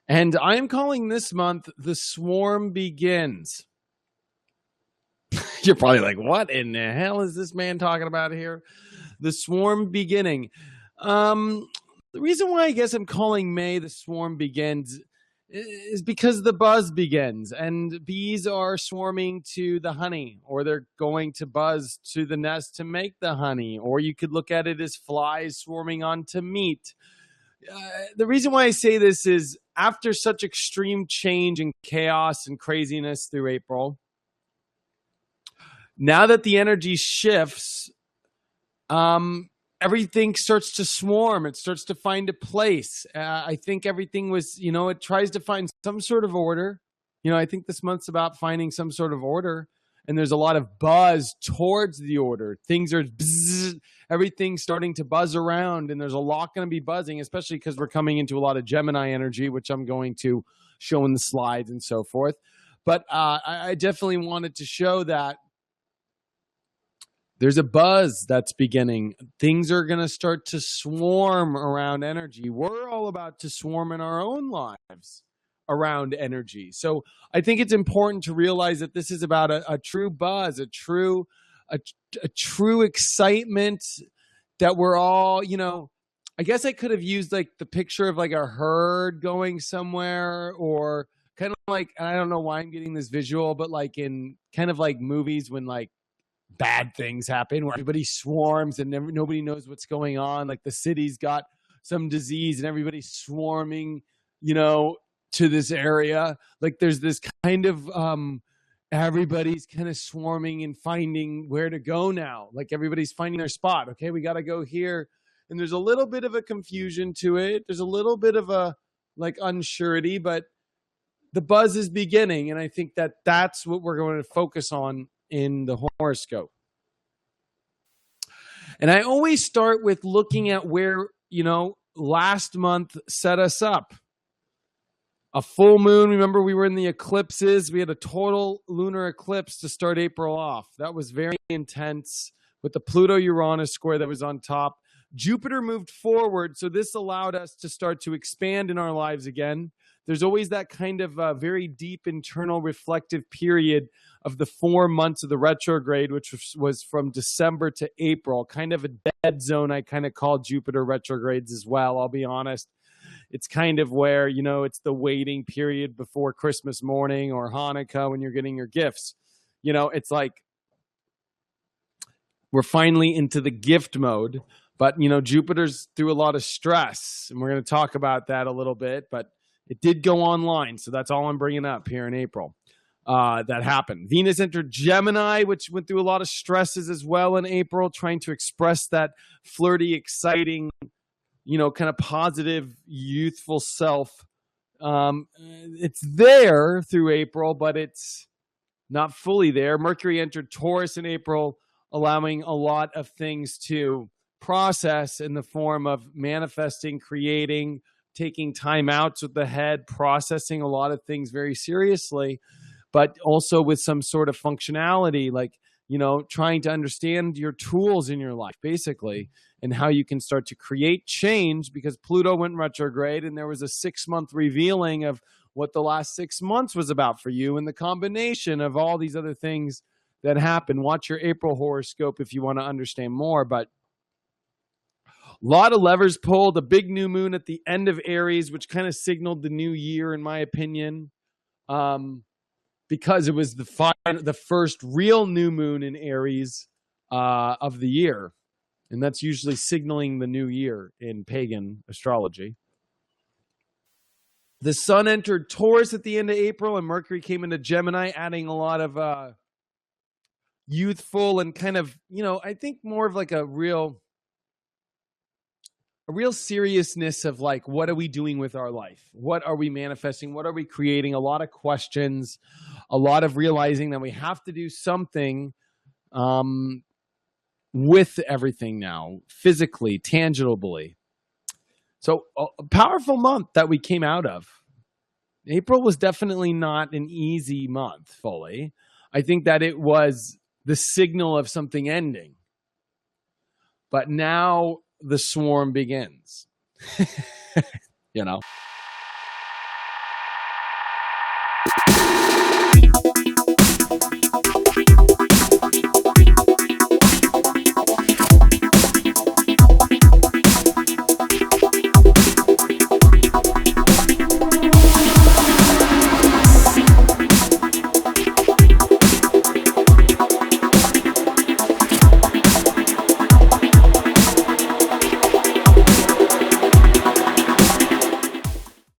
And I'm calling this month The Swarm Begins. You're probably like, what in the hell is this man talking about here? The Swarm Beginning. The reason why I guess I'm calling May The Swarm Begins is because the buzz begins, and bees are swarming to the honey, or they're going to buzz to the nest to make the honey, or you could look at it as flies swarming onto meat. The reason why I say this is after such extreme change and chaos and craziness through April, now that the energy shifts, everything starts to swarm. It starts to find a place. I think everything was, it tries to find some sort of order. I think this month's about finding some sort of order. And there's a lot of buzz towards the order. Things are bzzz, everything's starting to buzz around, and there's a lot going to be buzzing, especially because we're coming into a lot of Gemini energy, which I'm going to show in the slides and so forth. But I definitely wanted to show that there's a buzz that's beginning. Things are going to start to swarm around energy. We're all about to swarm in our own lives around energy. So I think it's important to realize that this is about a true buzz, a true excitement that we're all, I guess I could have used like the picture of like a herd going somewhere, or kind of like, I don't know why I'm getting this visual, but like in kind of like movies when like bad things happen where everybody swarms and nobody knows what's going on. Like the city's got some disease and everybody's swarming, to this area. Like there's this kind of everybody's kind of swarming and finding where to go now. Like everybody's finding their spot. Okay, we got to go here. And there's a little bit of a confusion to it. There's a little bit of a like unsurety, but the buzz is beginning. And I think that that's what we're going to focus on in the horoscope. And I always start with looking at where, last month set us up. A full moon. Remember, we were in the eclipses. We had a total lunar eclipse to start April off. That was very intense with the Pluto-Uranus square that was on top. Jupiter moved forward, so this allowed us to start to expand in our lives again. There's always that kind of very deep internal reflective period of the 4 months of the retrograde, which was from December to April, kind of a dead zone. I kind of call Jupiter retrogrades as well, I'll be honest. It's kind of where, it's the waiting period before Christmas morning or Hanukkah when you're getting your gifts. It's like we're finally into the gift mode. But, Jupiter's through a lot of stress, and we're going to talk about that a little bit. But it did go online, so that's all I'm bringing up here in April. That happened. Venus entered Gemini, which went through a lot of stresses as well in April, trying to express that flirty, exciting, kind of positive, youthful self. It's there through April, but it's not fully there. Mercury entered Taurus in April, allowing a lot of things to process in the form of manifesting, creating, taking time outs with the head, processing a lot of things very seriously, but also with some sort of functionality, like, trying to understand your tools in your life, basically, and how you can start to create change, because Pluto went retrograde and there was a 6-month revealing of what the last 6 months was about for you, and the combination of all these other things that happen. Watch your April horoscope if you want to understand more, but a lot of levers pulled. A big new moon at the end of Aries, which kind of signaled the new year, in my opinion, because it was the first real new moon in Aries of the year. And that's usually signaling the new year in pagan astrology. The sun entered Taurus at the end of April, and Mercury came into Gemini, adding a lot of youthful and kind of, I think more of like a real seriousness of like, what are we doing with our life? What are we manifesting? What are we creating? A lot of questions, a lot of realizing that we have to do something with everything now, physically, tangibly. So a powerful month that we came out of. April was definitely not an easy month fully. I think that it was the signal of something ending. But now the swarm begins.